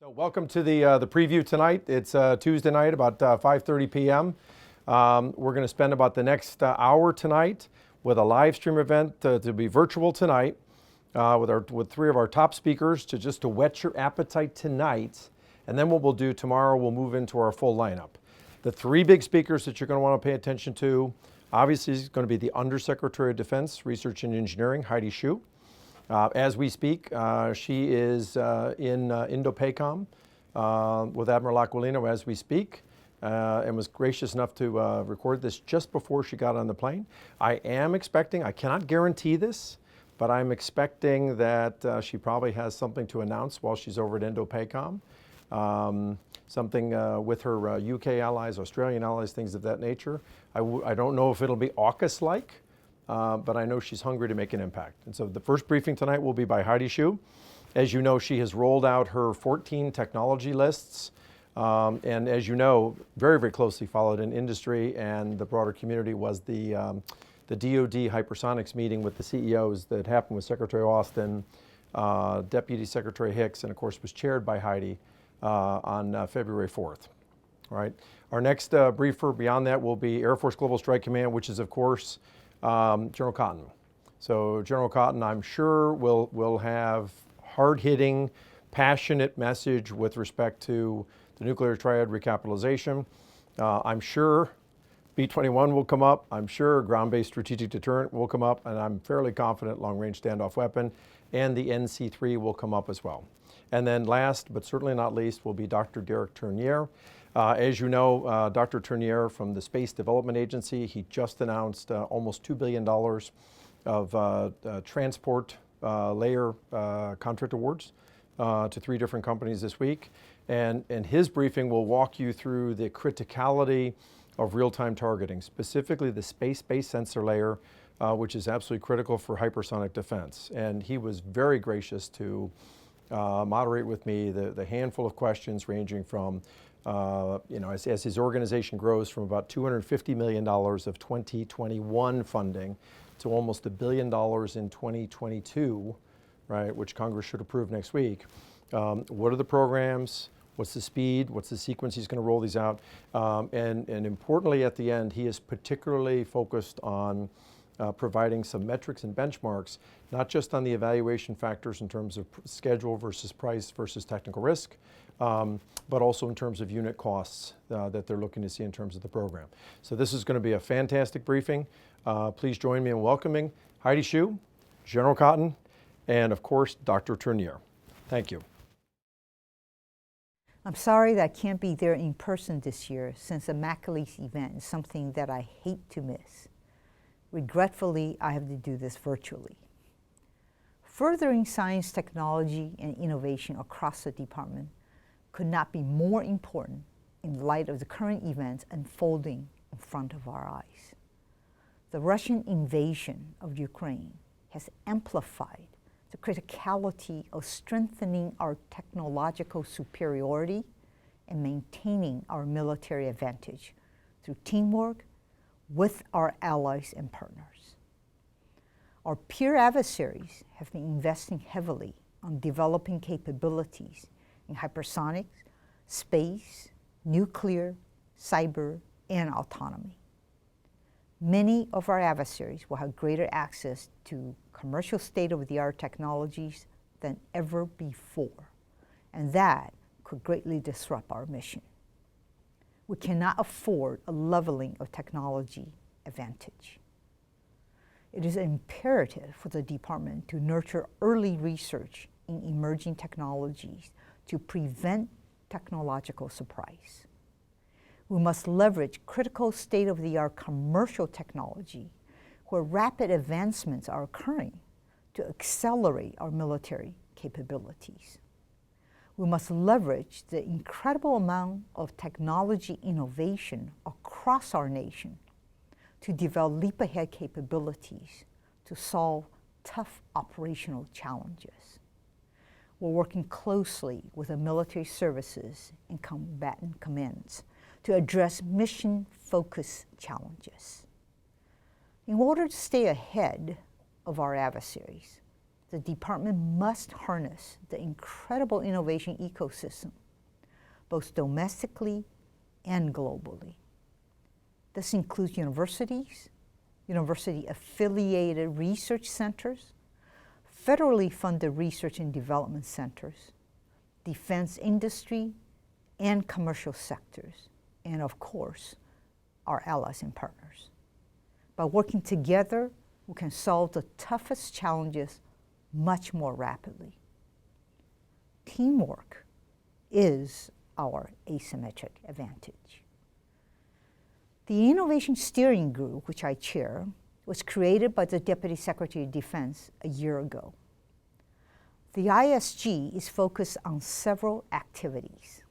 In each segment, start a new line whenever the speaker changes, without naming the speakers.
So welcome to the preview tonight. It's Tuesday night, about 5:30 p.m. We're going to spend about the next hour tonight with a live stream event to be virtual tonight with three of our top speakers to whet your appetite tonight. And then what we'll do tomorrow, we'll move into our full lineup. The three big speakers that you're going to want to pay attention to, obviously, is going to be the Undersecretary of Defense, Research and Engineering, Heidi Shyu. As we speak, she is in Indo-PACOM with Admiral Aquilino as we speak, and was gracious enough to record this just before she got on the plane. I am expecting, I cannot guarantee this, but I'm expecting that she probably has something to announce while she's over at Indo-PACOM. Something with her UK allies, Australian allies, things of that nature. I don't know if it'll be AUKUS-like. But I know she's hungry to make an impact. And so the first briefing tonight will be by Heidi Shyu. As you know, she has rolled out her 14 technology lists. And as you know, very, very closely followed in industry and the broader community was the DoD hypersonics meeting with the CEOs that happened with Secretary Austin, Deputy Secretary Hicks, and of course was chaired by Heidi on February 4th. All right. Our next briefer beyond that will be Air Force Global Strike Command, which is, of course, General Cotton. So General Cotton, I'm sure, will have hard-hitting, passionate message with respect to the nuclear triad recapitalization. I'm sure B-21 will come up. I'm sure ground-based strategic deterrent will come up, and I'm fairly confident long-range standoff weapon, and the NC-3 will come up as well. And then last, but certainly not least, will be Dr. Derek Tournear. As you know, Dr. Tournear from the Space Development Agency, he just announced almost $2 billion of transport layer contract awards to 3 different companies this week. And his briefing will walk you through the criticality of real-time targeting, specifically the space-based sensor layer, which is absolutely critical for hypersonic defense. And he was very gracious to moderate with me the handful of questions ranging from as his organization grows from about $250 million of 2021 funding to almost $1 billion in 2022, right, which Congress should approve next week. What are the programs? What's the speed? What's the sequence he's going to roll these out? And importantly, at the end, he is particularly focused on providing some metrics and benchmarks, not just on the evaluation factors in terms of schedule versus price versus technical risk, but also in terms of unit costs that they're looking to see in terms of the program. So this is going to be a fantastic briefing. Please join me in welcoming Heidi Shyu, General Cotton, and of course, Dr. Tournear. Thank you.
I'm sorry that I can't be there in person this year since the McAleese event is something that I hate to miss. Regretfully, I have to do this virtually. Furthering science, technology, and innovation across the department could not be more important in light of the current events unfolding in front of our eyes. The Russian invasion of Ukraine has amplified the criticality of strengthening our technological superiority and maintaining our military advantage through teamwork with our allies and partners. Our peer adversaries have been investing heavily on developing capabilities in hypersonics, space, nuclear, cyber, and autonomy. Many of our adversaries will have greater access to commercial state-of-the-art technologies than ever before, and that could greatly disrupt our mission. We cannot afford a leveling of technology advantage. It is imperative for the department to nurture early research in emerging technologies to prevent technological surprise. We must leverage critical state-of-the-art commercial technology where rapid advancements are occurring to accelerate our military capabilities. We must leverage the incredible amount of technology innovation across our nation to develop leap-ahead capabilities to solve tough operational challenges. We're working closely with the military services and combatant commands to address mission-focused challenges. In order to stay ahead of our adversaries, the department must harness the incredible innovation ecosystem, both domestically and globally. This includes universities, university-affiliated research centers, federally funded research and development centers, defense industry, and commercial sectors, and of course, our allies and partners. By working together, we can solve the toughest challenges much more rapidly. Teamwork is our asymmetric advantage. The Innovation Steering Group, which I chair, was created by the Deputy Secretary of Defense a year ago. The ISG is focused on several activities.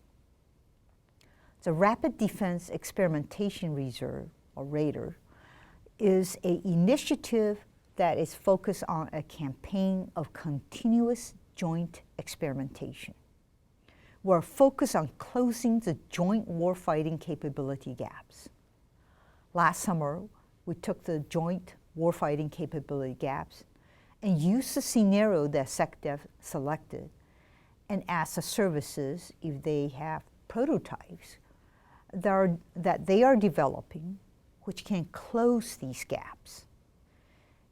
The Rapid Defense Experimentation Reserve, or RADER, is an initiative that is focused on a campaign of continuous joint experimentation. We're focused on closing the joint warfighting capability gaps. Last summer, we took the joint warfighting capability gaps and used the scenario that SecDef selected and asked the services if they have prototypes that they are developing which can close these gaps.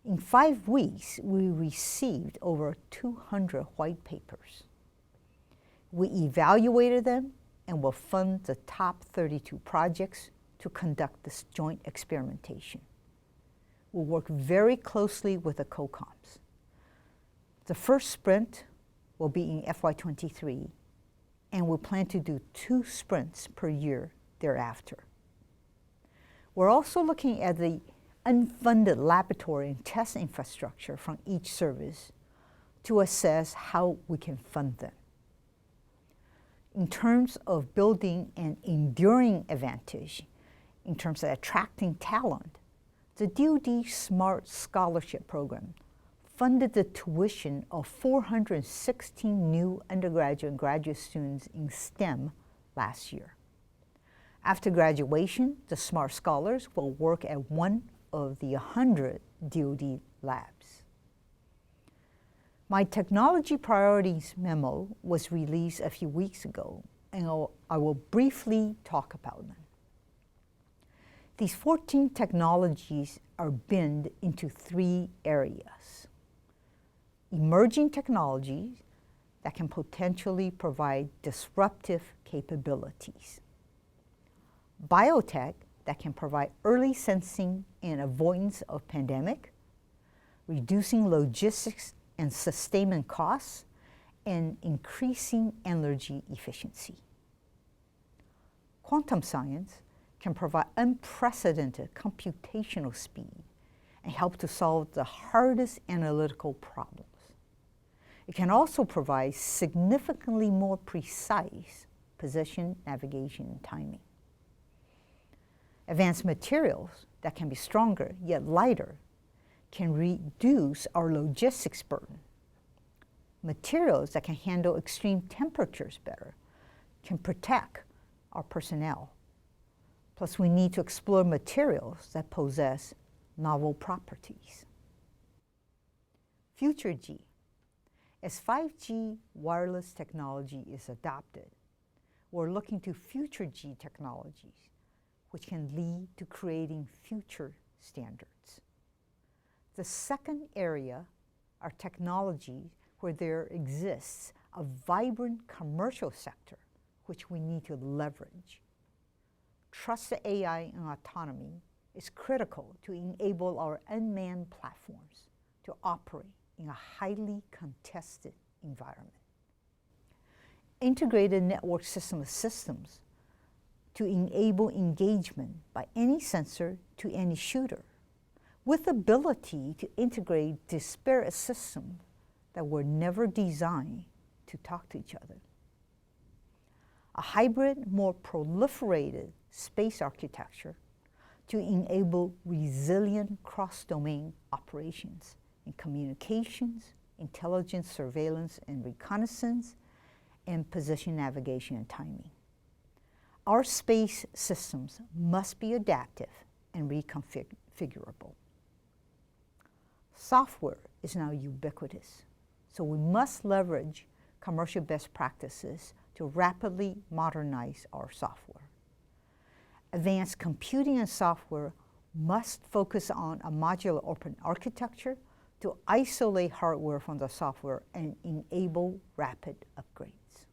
In 5 weeks, we received over 200 white papers. We evaluated them and will fund the top 32 projects to conduct this joint experimentation. We'll work very closely with the COCOMs. The first sprint will be in FY2023, and we plan to do 2 sprints per year thereafter. We're also looking at the unfunded laboratory and test infrastructure from each service to assess how we can fund them. In terms of building an enduring advantage, in terms of attracting talent, the DoD Smart Scholarship Program funded the tuition of 416 new undergraduate and graduate students in STEM last year. After graduation, the Smart Scholars will work at one of the 100 DoD labs. My technology priorities memo was released a few weeks ago, and I will briefly talk about them. These 14 technologies are binned into 3 areas. Emerging technologies that can potentially provide disruptive capabilities. Biotech that can provide early sensing and avoidance of pandemic, reducing logistics and sustainment costs, and increasing energy efficiency. Quantum science can provide unprecedented computational speed and help to solve the hardest analytical problems. It can also provide significantly more precise position, navigation, and timing. Advanced materials that can be stronger yet lighter can reduce our logistics burden. Materials that can handle extreme temperatures better can protect our personnel. Plus, we need to explore materials that possess novel properties. Future G. As 5G wireless technology is adopted, we're looking to future G technologies, which can lead to creating future standards. The second area are technologies where there exists a vibrant commercial sector, which we need to leverage. Trusted AI and autonomy is critical to enable our unmanned platforms to operate in a highly contested environment. Integrated network system of systems to enable engagement by any sensor to any shooter, with the ability to integrate disparate systems that were never designed to talk to each other. A hybrid, more proliferated space architecture to enable resilient cross-domain operations in communications, intelligence, surveillance, and reconnaissance, and position navigation and timing. Our space systems must be adaptive and reconfigurable. Software is now ubiquitous. so we must leverage commercial best practices to rapidly modernize our software. Advanced computing and software must focus on a modular open architecture to isolate hardware from the software and enable rapid upgrades.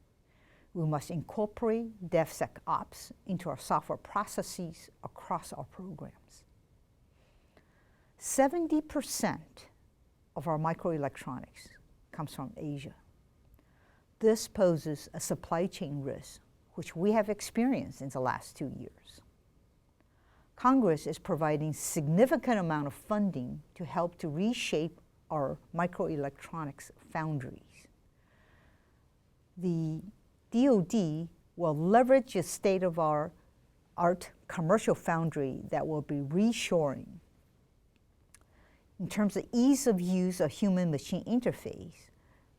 We must incorporate DevSecOps into our software processes across our programs. 70% of our microelectronics comes from Asia. This poses a supply chain risk, which we have experienced in the last 2 years. Congress is providing significant amount of funding to help to reshape our microelectronics foundries. The DoD will leverage a state-of-the-art commercial foundry that will be reshoring. In terms of ease of use of human-machine interface,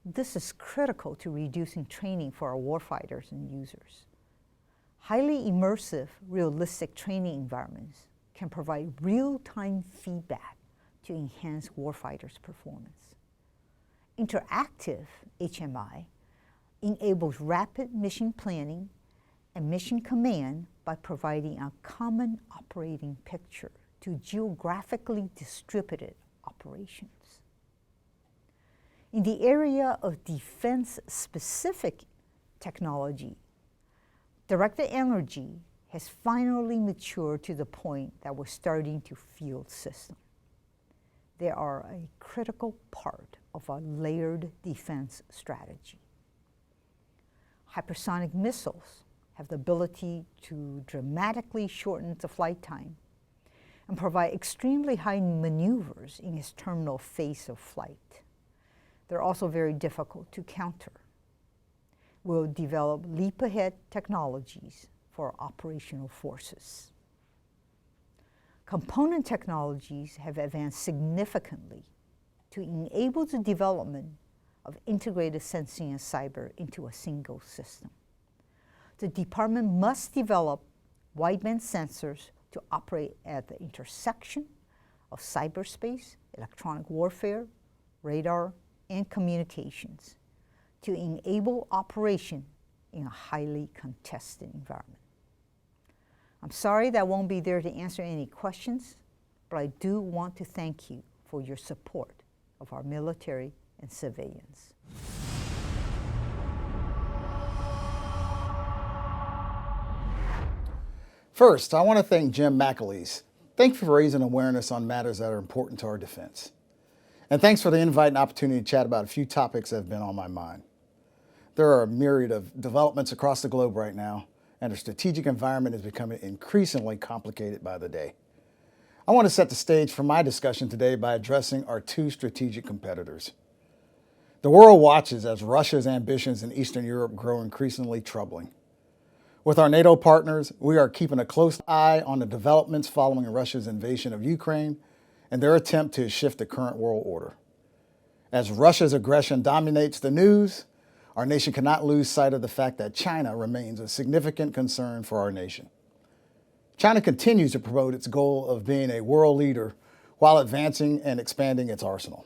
this is critical to reducing training for our warfighters and users. Highly immersive, realistic training environments can provide real-time feedback to enhance warfighters' performance. Interactive HMI enables rapid mission planning and mission command by providing a common operating picture to geographically distributed operations. In the area of defense-specific technology, directed energy has finally matured to the point that we're starting to field systems. They are a critical part of a layered defense strategy. Hypersonic missiles have the ability to dramatically shorten the flight time and provide extremely high maneuvers in its terminal phase of flight. They're also very difficult to counter. We'll develop leap-ahead technologies for operational forces. Component technologies have advanced significantly to enable the development of integrated sensing and cyber into a single system. The department must develop wideband sensors to operate at the intersection of cyberspace, electronic warfare, radar, and communications to enable operation in a highly contested environment. I'm sorry that I won't be there to answer any questions, but I do want to thank you for your support of our military and civilians.
First, I want to thank Jim McAleese. Thanks for raising awareness on matters that are important to our defense. And thanks for the invite and opportunity to chat about a few topics that have been on my mind. There are a myriad of developments across the globe right now, and the strategic environment is becoming increasingly complicated by the day. I want to set the stage for my discussion today by addressing our two strategic competitors. The world watches as Russia's ambitions in Eastern Europe grow increasingly troubling. With our NATO partners, we are keeping a close eye on the developments following Russia's invasion of Ukraine and their attempt to shift the current world order. As Russia's aggression dominates the news, our nation cannot lose sight of the fact that China remains a significant concern for our nation. China continues to promote its goal of being a world leader while advancing and expanding its arsenal.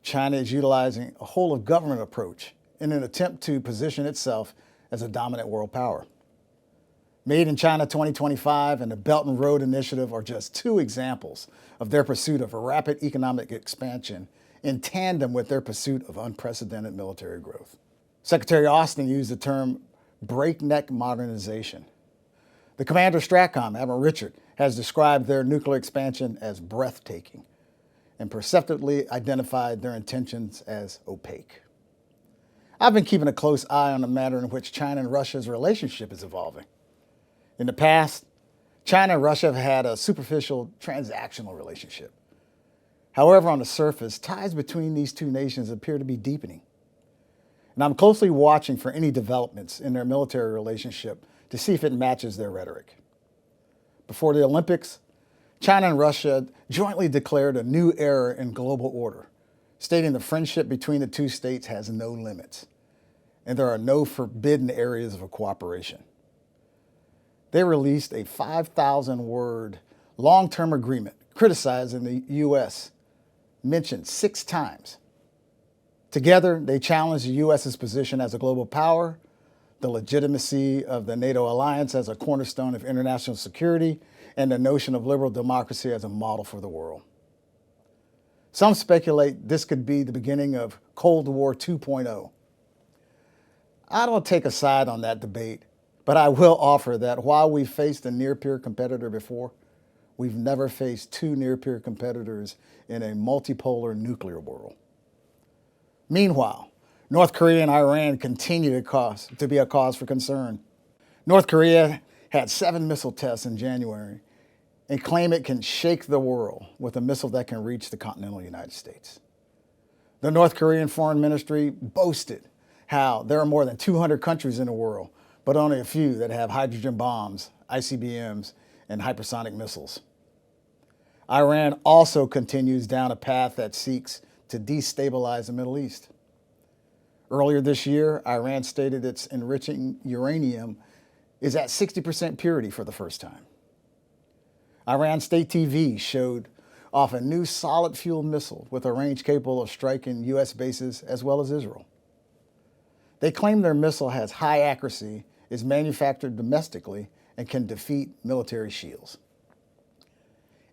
China is utilizing a whole-of-government approach in an attempt to position itself as a dominant world power. Made in China 2025 and the Belt and Road Initiative are just two examples of their pursuit of a rapid economic expansion in tandem with their pursuit of unprecedented military growth. Secretary Austin used the term breakneck modernization. The Commander Stratcom, Admiral Richard, has described their nuclear expansion as breathtaking and perceptively identified their intentions as opaque. I've been keeping a close eye on the manner in which China and Russia's relationship is evolving. In the past, China and Russia have had a superficial transactional relationship. However, on the surface, ties between these two nations appear to be deepening. And I'm closely watching for any developments in their military relationship to see if it matches their rhetoric. Before the Olympics, China and Russia jointly declared a new era in global order, stating the friendship between the two states has no limits, and there are no forbidden areas of cooperation. They released a 5,000-word long-term agreement criticizing the U.S., mentioned 6 times. Together, they challenge the U.S.'s position as a global power, the legitimacy of the NATO alliance as a cornerstone of international security, and the notion of liberal democracy as a model for the world. Some speculate this could be the beginning of Cold War 2.0. I don't take a side on that debate, but I will offer that while we've faced a near-peer competitor before, we've never faced two near-peer competitors in a multipolar nuclear world. Meanwhile, North Korea and Iran continue to be a cause for concern. North Korea had 7 missile tests in January and claim it can shake the world with a missile that can reach the continental United States. The North Korean Foreign Ministry boasted how there are more than 200 countries in the world, but only a few that have hydrogen bombs, ICBMs, and hypersonic missiles. Iran also continues down a path that seeks to destabilize the Middle East. Earlier this year, Iran stated its enriching uranium is at 60% purity for the first time. Iran State TV showed off a new solid fuel missile with a range capable of striking U.S. bases as well as Israel. They claim their missile has high accuracy, is manufactured domestically, and can defeat military shields.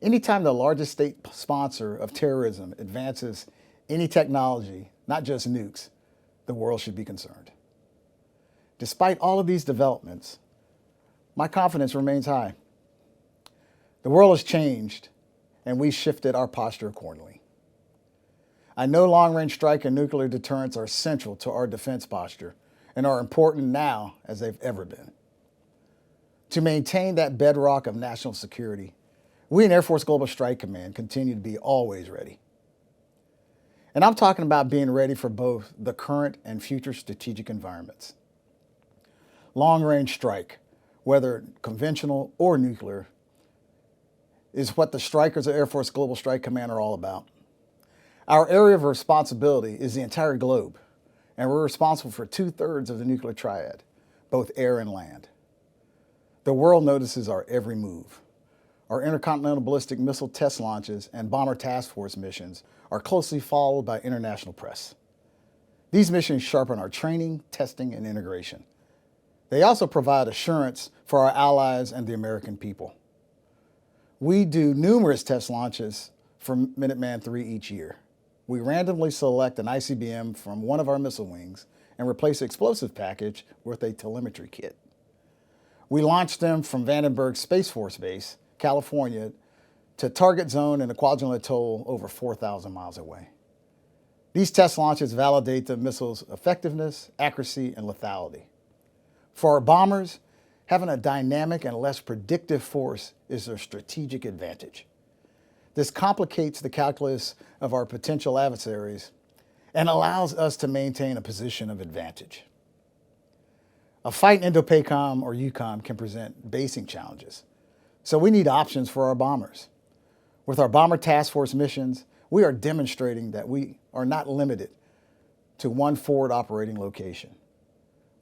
Anytime the largest state sponsor of terrorism advances any technology, not just nukes, the world should be concerned. Despite all of these developments, my confidence remains high. The world has changed, and we shifted our posture accordingly. I know long-range strike and nuclear deterrence are central to our defense posture and are important now as they've ever been. To maintain that bedrock of national security, we in Air Force Global Strike Command continue to be always ready. And I'm talking about being ready for both the current and future strategic environments. Long-range strike, whether conventional or nuclear, is what the strikers of Air Force Global Strike Command are all about. Our area of responsibility is the entire globe, and we're responsible for 2/3 of the nuclear triad, both air and land. The world notices our every move. Our intercontinental ballistic missile test launches and bomber task force missions are closely followed by international press. These missions sharpen our training, testing, and integration. They also provide assurance for our allies and the American people. We do numerous test launches for Minuteman III each year. We randomly select an ICBM from one of our missile wings and replace the explosive package with a telemetry kit. We launch them from Vandenberg Space Force Base, California, to target zone in the Kwajalein Atoll over 4,000 miles away. These test launches validate the missile's effectiveness, accuracy, and lethality. For our bombers, having a dynamic and less predictive force is a strategic advantage. This complicates the calculus of our potential adversaries and allows us to maintain a position of advantage. A fight in Indo-PACOM or EUCOM can present basing challenges, so we need options for our bombers. With our bomber task force missions, we are demonstrating that we are not limited to one forward operating location.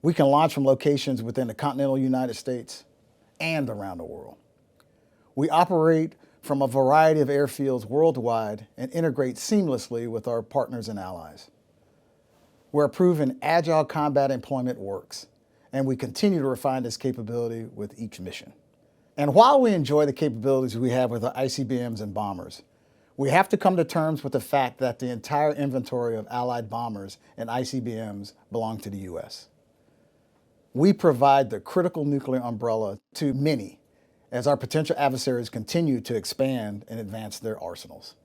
We can launch from locations within the continental United States and around the world. We operate from a variety of airfields worldwide and integrate seamlessly with our partners and allies. We're proven agile combat employment works, and we continue to refine this capability with each mission. And while we enjoy the capabilities we have with our ICBMs and bombers, we have to come to terms with the fact that the entire inventory of Allied bombers and ICBMs belong to the U.S. We provide the critical nuclear umbrella to many as our potential adversaries continue to expand and advance their arsenals.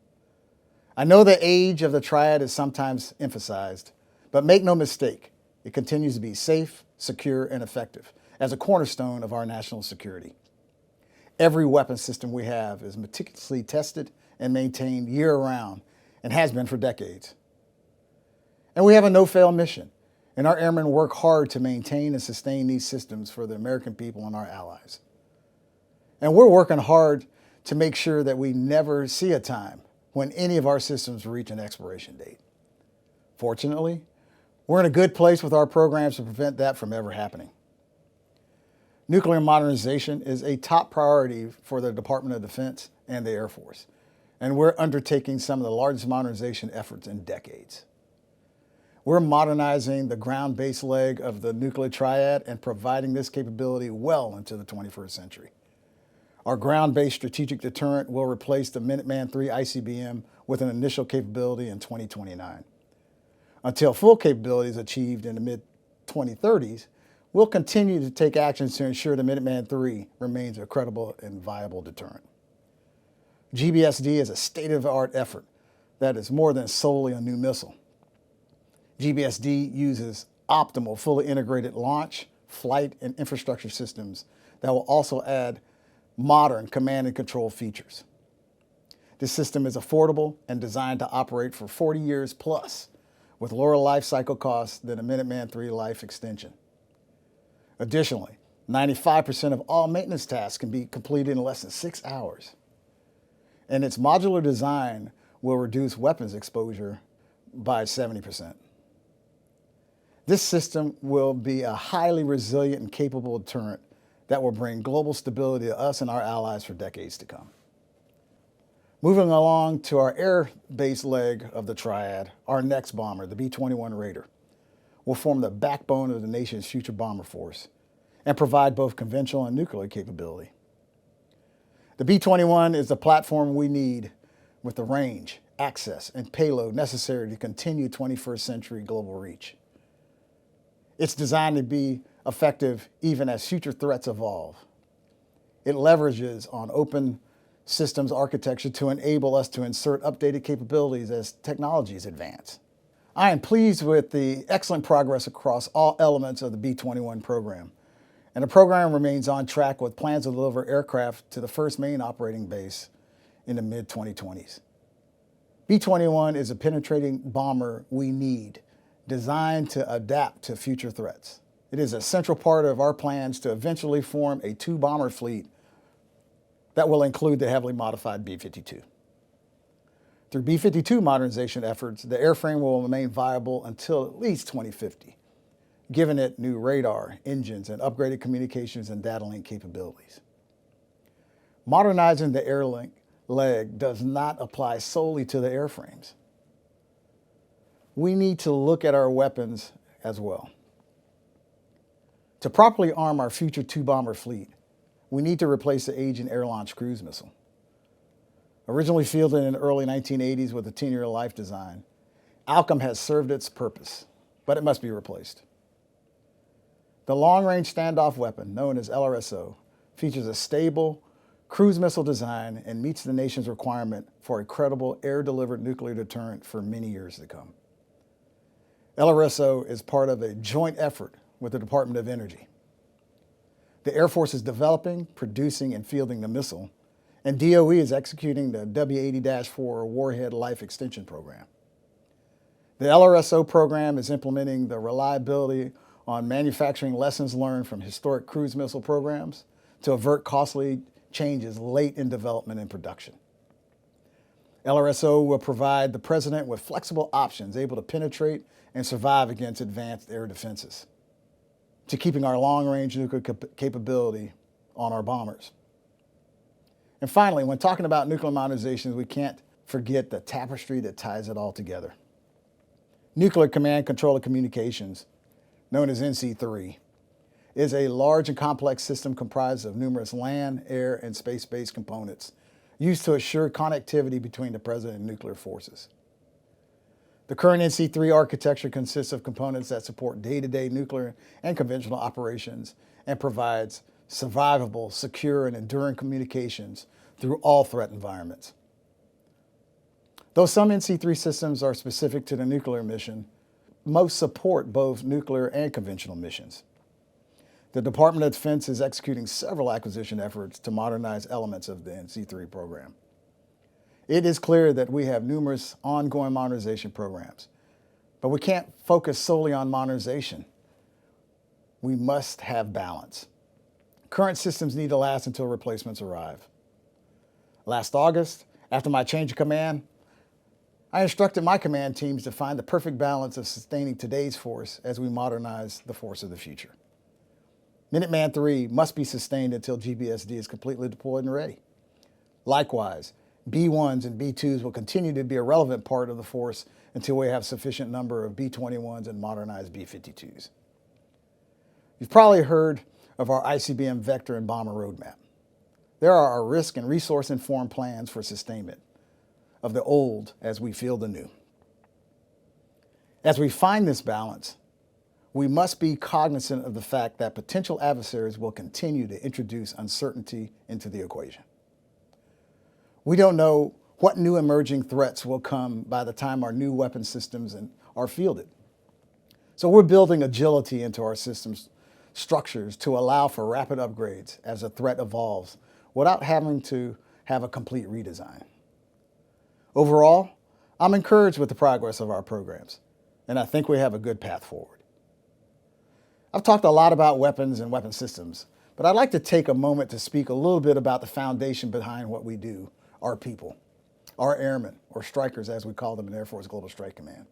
I know the age of the triad is sometimes emphasized, but make no mistake, it continues to be safe, secure, and effective as a cornerstone of our national security. Every weapon system we have is meticulously tested and maintained year-round and has been for decades. And we have a no-fail mission, and our airmen work hard to maintain and sustain these systems for the American people and our allies. And we're working hard to make sure that we never see a time when any of our systems reach an expiration date. Fortunately, we're in a good place with our programs to prevent that from ever happening. Nuclear modernization is a top priority for the Department of Defense and the Air Force, and we're undertaking some of the largest modernization efforts in decades. We're modernizing the ground-based leg of the nuclear triad and providing this capability well into the 21st century. Our ground-based strategic deterrent will replace the Minuteman III ICBM with an initial capability in 2029. Until full capability is achieved in the mid-2030s, we'll continue to take actions to ensure the Minuteman III remains a credible and viable deterrent. GBSD is a state-of-the-art effort that is more than solely a new missile. GBSD uses optimal, fully integrated launch, flight, and infrastructure systems that will also add modern command and control features. This system is affordable and designed to operate for 40 years plus, with lower life cycle costs than a Minuteman III life extension. Additionally, 95% of all maintenance tasks can be completed in less than 6 hours. And its modular design will reduce weapons exposure by 70%. This system will be a highly resilient and capable deterrent that will bring global stability to us and our allies for decades to come. Moving along to our air-based leg of the triad, our next bomber, the B-21 Raider, will form the backbone of the nation's future bomber force and provide both conventional and nuclear capability. The B-21 is the platform we need with the range, access, and payload necessary to continue 21st century global reach. It's designed to be effective even as future threats evolve. It leverages on open systems architecture to enable us to insert updated capabilities as technologies advance. I am pleased with the excellent progress across all elements of the B-21 program, and the program remains on track with plans to deliver aircraft to the first main operating base in the mid-2020s. B-21 is a penetrating bomber we need, designed to adapt to future threats. It is a central part of our plans to eventually form a two-bomber fleet that will include the heavily modified B-52. Through B-52 modernization efforts, the airframe will remain viable until at least 2050, giving it new radar, engines, and upgraded communications and data link capabilities. Modernizing the air leg does not apply solely to the airframes. We need to look at our weapons as well. To properly arm our future two-bomber fleet, we need to replace the aging air-launched cruise missile. Originally fielded in the early 1980s with a 10-year life design, Alcom has served its purpose, but it must be replaced. The long-range standoff weapon, known as LRSO, features a stable cruise missile design and meets the nation's requirement for a credible air-delivered nuclear deterrent for many years to come. LRSO is part of a joint effort with the Department of Energy. The Air Force is developing, producing, and fielding the missile, and DOE is executing the W-80-4 Warhead Life Extension Program. The LRSO program is implementing the reliability on manufacturing lessons learned from historic cruise missile programs to avert costly changes late in development and production. LRSO will provide the President with flexible options able to penetrate and survive against advanced air defenses, to keeping our long-range nuclear capability on our bombers. And finally, when talking about nuclear modernizations, we can't forget the tapestry that ties it all together. Nuclear Command, Control, and Communications, known as NC3, is a large and complex system comprised of numerous land, air, and space-based components used to assure connectivity between the President and nuclear forces. The current NC3 architecture consists of components that support day-to-day nuclear and conventional operations and provides survivable, secure, and enduring communications through all threat environments. Though some NC3 systems are specific to the nuclear mission, most support both nuclear and conventional missions. The Department of Defense is executing several acquisition efforts to modernize elements of the NC3 program. It is clear that we have numerous ongoing modernization programs, but we can't focus solely on modernization. We must have balance. Current systems need to last until replacements arrive. Last August, after my change of command, I instructed my command teams to find the perfect balance of sustaining today's force as we modernize the force of the future. Minuteman III must be sustained until GBSD is completely deployed and ready. Likewise, B-1s and B-2s will continue to be a relevant part of the force until we have sufficient number of B-21s and modernized B-52s. You've probably heard of our ICBM Vector and Bomber Roadmap. There are our risk and resource-informed plans for sustainment of the old as we field the new. As we find this balance, we must be cognizant of the fact that potential adversaries will continue to introduce uncertainty into the equation. We don't know what new emerging threats will come by the time our new weapon systems are fielded. So we're building agility into our systems structures to allow for rapid upgrades as a threat evolves without having to have a complete redesign. Overall, I'm encouraged with the progress of our programs, and I think we have a good path forward. I've talked a lot about weapons and weapon systems, but I'd like to take a moment to speak a little bit about the foundation behind what we do, our people, our airmen, or strikers as we call them in Air Force Global Strike Command.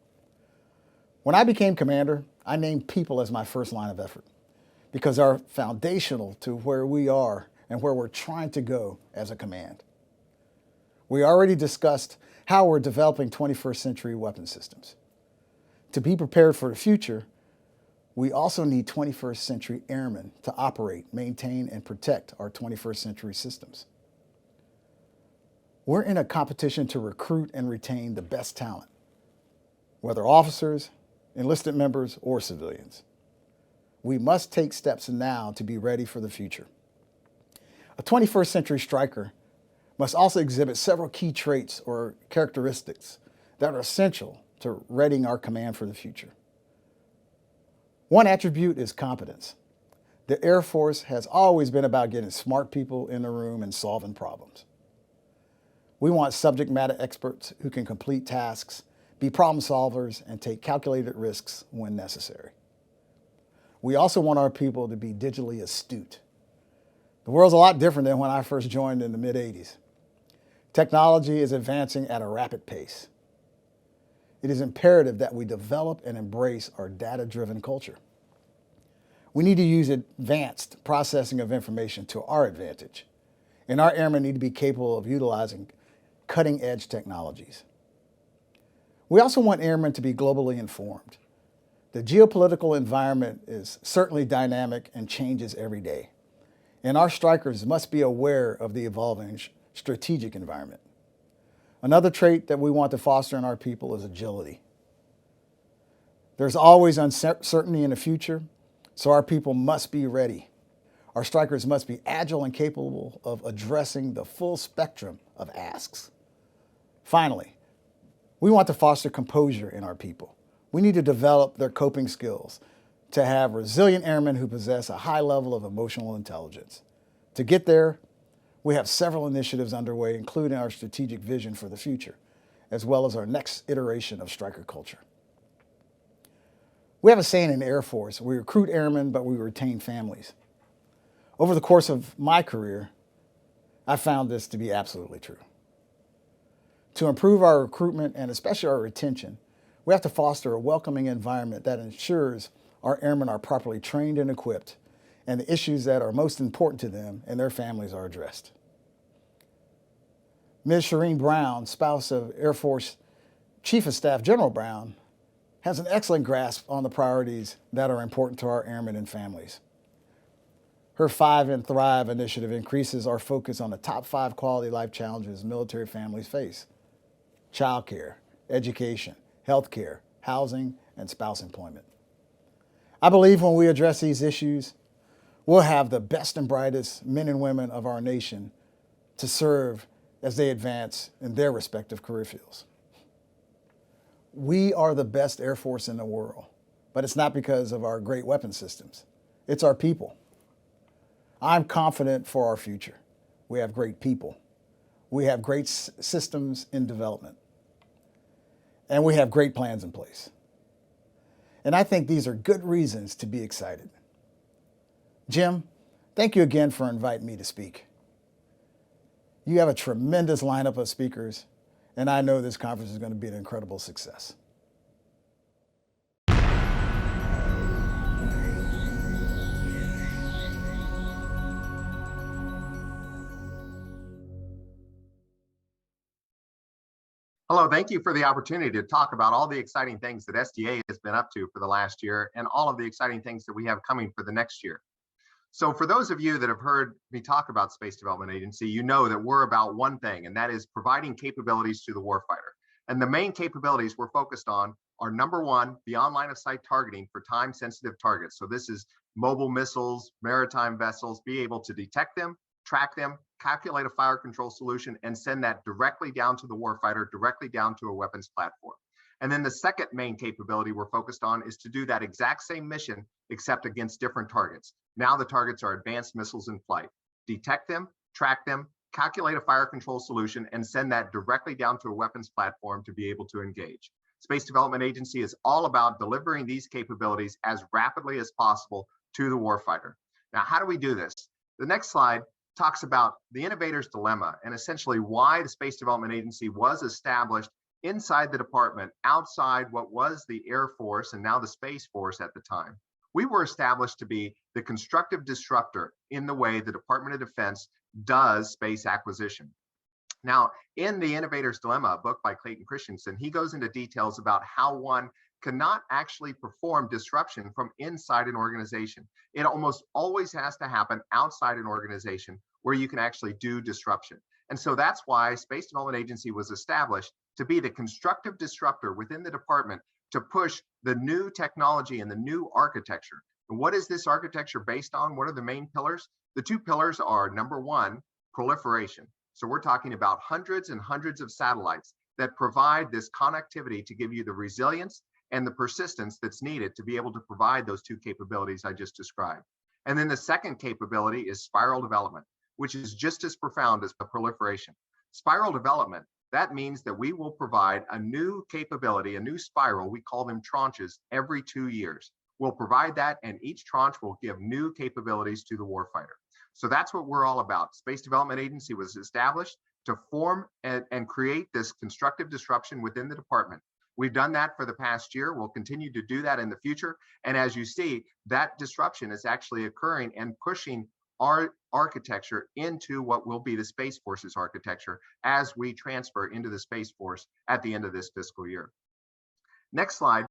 When I became commander, I named people as my first line of effort because they're foundational to where we are and where we're trying to go as a command. We already discussed how we're developing 21st century weapon systems. To be prepared for the future, we also need 21st century airmen to operate, maintain, and protect our 21st century systems. We're in a competition to recruit and retain the best talent, whether officers, enlisted members, or civilians. We must take steps now to be ready for the future. A 21st century striker must also exhibit several key traits or characteristics that are essential to readying our command for the future. One attribute is competence. The Air Force has always been about getting smart people in the room and solving problems. We want subject matter experts who can complete tasks, be problem solvers, and take calculated risks when necessary. We also want our people to be digitally astute. The world's a lot different than when I first joined in the mid-'80s. Technology is advancing at a rapid pace. It is imperative that we develop and embrace our data-driven culture. We need to use advanced processing of information to our advantage, and our airmen need to be capable of utilizing cutting-edge technologies. We also want airmen to be globally informed. The geopolitical environment is certainly dynamic and changes every day, and our strikers must be aware of the evolving strategic environment. Another trait that we want to foster in our people is agility. There's always uncertainty in the future, so our people must be ready. Our strikers must be agile and capable of addressing the full spectrum of asks. Finally, we want to foster composure in our people. We need to develop their coping skills to have resilient airmen who possess a high level of emotional intelligence. To get there, we have several initiatives underway, including our strategic vision for the future, as well as our next iteration of striker culture. We have a saying in the Air Force: we recruit airmen, but we retain families. Over the course of my career, I found this to be absolutely true. To improve our recruitment and especially our retention, we have to foster a welcoming environment that ensures our airmen are properly trained and equipped, and the issues that are most important to them and their families are addressed. Ms. Shireen Brown, spouse of Air Force Chief of Staff General Brown, has an excellent grasp on the priorities that are important to our airmen and families. Her 5 and Thrive initiative increases our focus on the top 5 quality life challenges military families face: childcare, education, healthcare, housing, and spouse employment. I believe when we address these issues, we'll have the best and brightest men and women of our nation to serve as they advance in their respective career fields. We are the best Air Force in the world, but it's not because of our great weapon systems. It's our people. I'm confident for our future. We have great people. We have great systems in development. And we have great plans in place. And I think these are good reasons to be excited. Jim, thank you again for inviting me to speak. You have a tremendous lineup of speakers, and I know this conference is going to be an incredible success.
Hello, thank you for the opportunity to talk about all the exciting things that SDA has been up to for the last year and all of the exciting things that we have coming for the next year. So for those of you that have heard me talk about Space Development Agency, you know that we're about one thing, and that is providing capabilities to the warfighter. And the main capabilities we're focused on are, number one, beyond line of sight targeting for time sensitive targets. So this is mobile missiles, maritime vessels, be able to detect them, track them, calculate a fire control solution, and send that directly down to the warfighter, directly down to a weapons platform. And then the second main capability we're focused on is to do that exact same mission, except against different targets. Now the targets are advanced missiles in flight. Detect them, track them, calculate a fire control solution, and send that directly down to a weapons platform to be able to engage. Space Development Agency is all about delivering these capabilities as rapidly as possible to the warfighter. Now, how do we do this? The next slide talks about the innovator's dilemma and essentially why the Space Development Agency was established inside the department, outside what was the Air Force and now the Space Force at the time. We were established to be the constructive disruptor in the way the Department of Defense does space acquisition. Now, in The Innovator's Dilemma, a book by Clayton Christensen, he goes into details about how one cannot actually perform disruption from inside an organization. It almost always has to happen outside an organization where you can actually do disruption. And so that's why Space Development Agency was established to be the constructive disruptor within the department to push the new technology and the new architecture. And what is this architecture based on? What are the main pillars? The two pillars are, number one, proliferation. So we're talking about hundreds and hundreds of satellites that provide this connectivity to give you the resilience and the persistence that's needed to be able to provide those two capabilities I just described. And then the second capability is spiral development, which is just as profound as the proliferation. Spiral development, that means that we will provide a new capability, a new spiral, we call them tranches, every 2 years. We'll provide that, and each tranche will give new capabilities to the warfighter. So that's what we're all about. Space Development Agency was established to form and create this constructive disruption within the department. We've done that for the past year. We'll continue to do that in the future. And as you see, that disruption is actually occurring and pushing our architecture into what will be the Space Force's architecture as we transfer into the Space Force at the end of this fiscal year. Next slide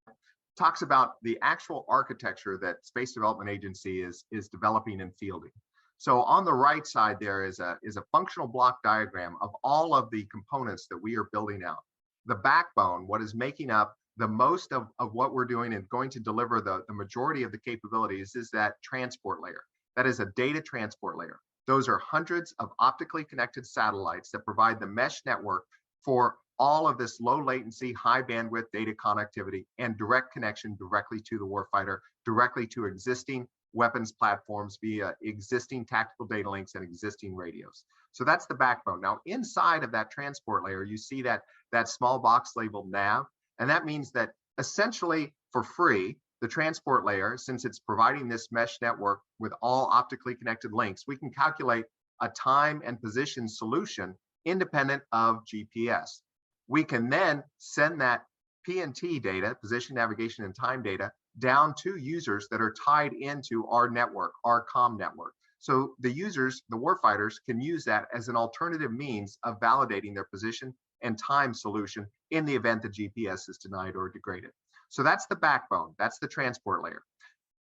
talks about the actual architecture that Space Development Agency is developing and fielding. So on the right side there is a functional block diagram of all of the components that we are building out. The backbone, what is making up the most of what we're doing and going to deliver the majority of the capabilities, is that transport layer. That is a data transport layer. Those are hundreds of optically connected satellites that provide the mesh network for all of this low latency, high bandwidth data connectivity and direct connection directly to the warfighter, directly to existing weapons platforms via existing tactical data links and existing radios. So that's the backbone. Now, inside of that transport layer, you see that small box labeled nav, and that means that essentially for free, the transport layer, since it's providing this mesh network with all optically connected links, we can calculate a time and position solution independent of GPS. We can then send that PNT data, position, navigation, and time data, down to users that are tied into our network, our comm network. So the users, the warfighters, can use that as an alternative means of validating their position and time solution in the event the GPS is denied or degraded. So that's the backbone, that's the transport layer.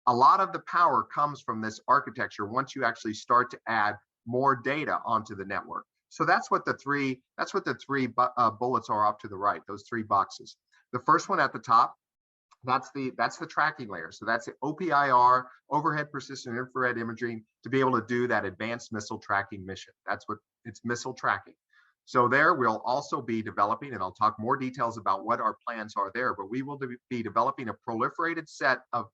A lot of the power comes from this architecture once you actually start to add more data onto the network. So that's what the three bullets are off to the right, those three boxes. The first one at the top, that's the tracking layer. So that's the OPIR, overhead persistent infrared imaging, to be able to do that advanced missile tracking mission. That's what it's, missile tracking. So there we'll also be developing, and I'll talk more details about what our plans are there, but we will be developing a proliferated set of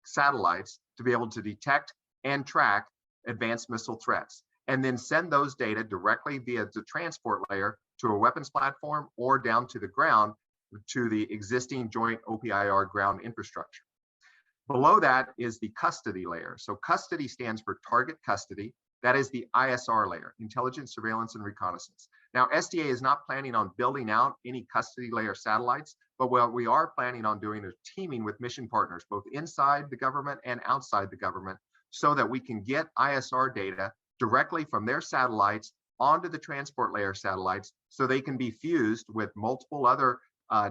satellites to be able to detect and track advanced missile threats, and then send those data directly via the transport layer to a weapons platform or down to the ground to the existing joint OPIR ground infrastructure. Below that is the custody layer. So custody stands for target custody. That is the ISR layer, intelligence, surveillance, and reconnaissance. Now, SDA is not planning on building out any custody layer satellites, but what we are planning on doing is teaming with mission partners, both inside the government and outside the government, so that we can get ISR data directly from their satellites onto the transport layer satellites so they can be fused with multiple other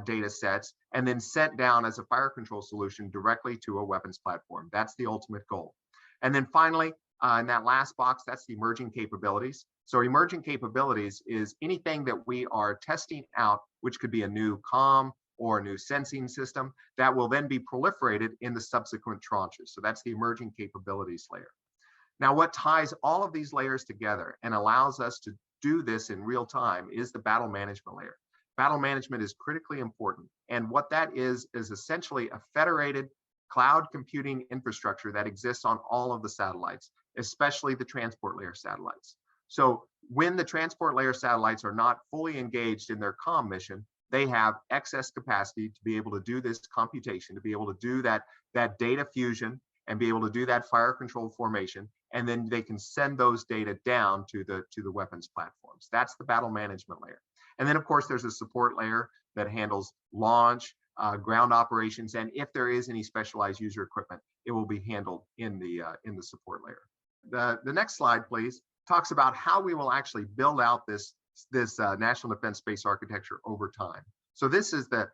data sets and then sent down as a fire control solution directly to a weapons platform. That's the ultimate goal. And then finally, in that last box, that's the emerging capabilities. So emerging capabilities is anything that we are testing out, which could be a new comm or a new sensing system that will then be proliferated in the subsequent tranches. So that's the emerging capabilities layer. Now, what ties all of these layers together and allows us to do this in real time is the battle management layer. Battle management is critically important. And what that is essentially a federated cloud computing infrastructure that exists on all of the satellites, especially the transport layer satellites. So when the transport layer satellites are not fully engaged in their comm mission, they have excess capacity to be able to do this computation, to be able to do that data fusion and be able to do that fire control formation. And then they can send those data down to the weapons platforms. That's the battle management layer. And then, of course, there's a support layer that handles launch, ground operations, and if there is any specialized user equipment, it will be handled in the support layer. The next slide, please, talks about how we will actually build out this national defense space architecture over time. So this is the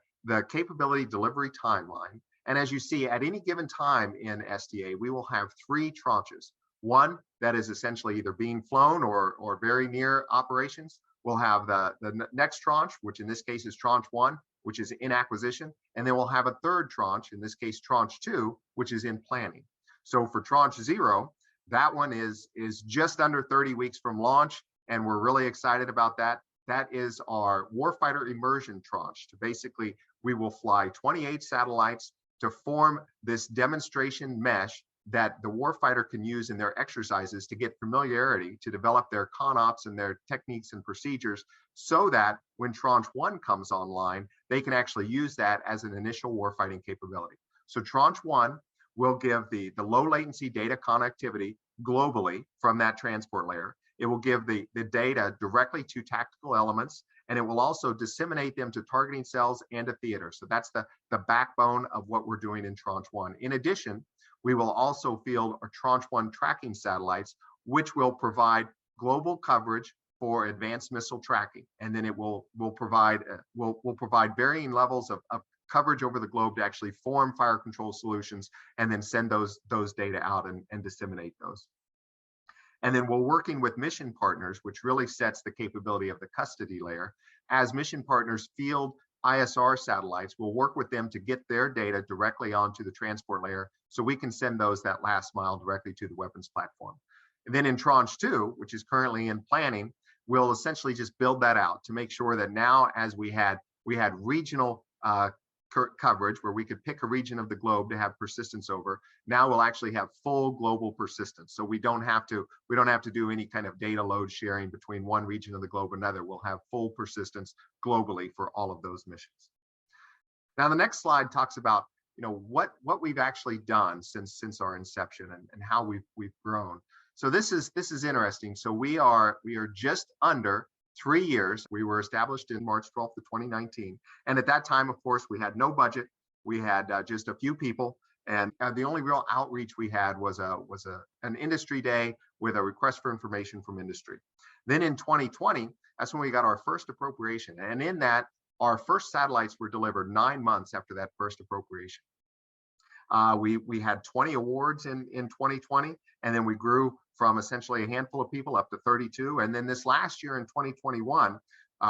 capability delivery timeline. And as you see, at any given time in SDA, we will have 3 tranches. One that is essentially either being flown or very near operations. We'll have the next tranche, which in this case is tranche 1, which is in acquisition. And then we'll have a third tranche, in this case, tranche 2, which is in planning. So for tranche 0, that one is just under 30 weeks from launch. And we're really excited about that. That is our warfighter immersion tranche. Basically, we will fly 28 satellites to form this demonstration mesh that the warfighter can use in their exercises to get familiarity, to develop their ConOps and their techniques and procedures, so that when tranche 1 comes online, they can actually use that as an initial warfighting capability. So tranche 1 will give the low latency data connectivity globally from that transport layer. It will give the data directly to tactical elements, and it will also disseminate them to targeting cells and to theater. So that's the backbone of what we're doing in tranche 1. In addition, we will also field our tranche 1 tracking satellites, which will provide global coverage for advanced missile tracking. And then it will provide varying levels of coverage over the globe to actually form fire control solutions and then send those data out and disseminate those. And then we're working with mission partners, which really sets the capability of the custody layer. As mission partners field ISR satellites, we'll work with them to get their data directly onto the transport layer so we can send those that last mile directly to the weapons platform. And then in tranche 2, which is currently in planning, we'll essentially just build that out to make sure that now, as we had regional coverage where we could pick a region of the globe to have persistence over. Now we'll actually have full global persistence. So we don't have to do any kind of data load sharing between one region of the globe and another. We'll have full persistence globally for all of those missions. Now the next slide talks about what we've actually done since our inception and how we've grown. So this is interesting. So we are just under 3 years. We were established in March 12th of 2019. And at that time, of course, we had no budget. We had just a few people. And the only real outreach we had was an industry day with a request for information from industry. Then in 2020, that's when we got our first appropriation. And in that, our first satellites were delivered 9 months after that first appropriation. We had 20 awards in 2020, and then we grew from essentially a handful of people up to 32. And then this last year in 2021,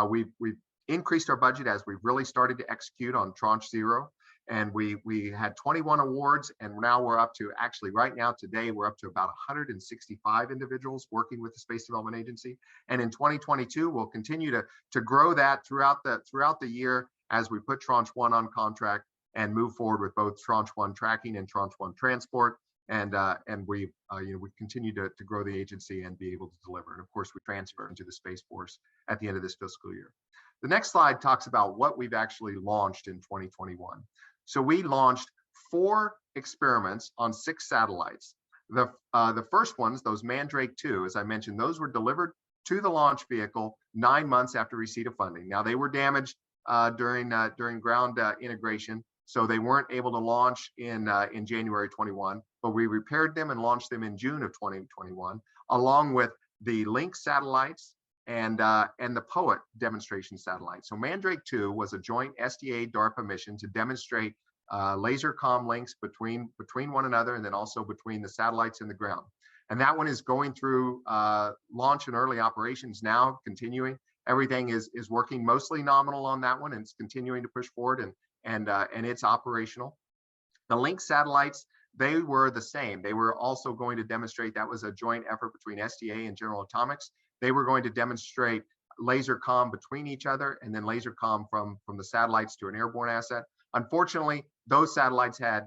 we've increased our budget as we've really started to execute on tranche 0. And we had 21 awards, and now we're up to, actually right now today, we're up to about 165 individuals working with the Space Development Agency. And in 2022, we'll continue to grow that throughout the year as we put tranche 1 on contract and move forward with both tranche 1 tracking and tranche 1 transport. And we continue to grow the agency and be able to deliver. And of course, we transfer into the Space Force at the end of this fiscal year. The next slide talks about what we've actually launched in 2021. So we launched 4 experiments on 6 satellites. The first ones, those Mandrake 2, as I mentioned, those were delivered to the launch vehicle 9 months after receipt of funding. Now they were damaged during ground integration, so they weren't able to launch in January 21, but we repaired them and launched them in June of 2021, along with the Link satellites and the POET demonstration satellite. So Mandrake 2 was a joint SDA-DARPA mission to demonstrate laser comm links between one another, and then also between the satellites and the ground. And that one is going through launch and early operations now, continuing. Everything is working mostly nominal on that one, and it's continuing to push forward, and it's operational. The Link satellites, they were the same. They were also going to demonstrate, that was a joint effort between SDA and General Atomics. They were going to demonstrate laser comm between each other, and then laser comm from the satellites to an airborne asset. Unfortunately, those satellites had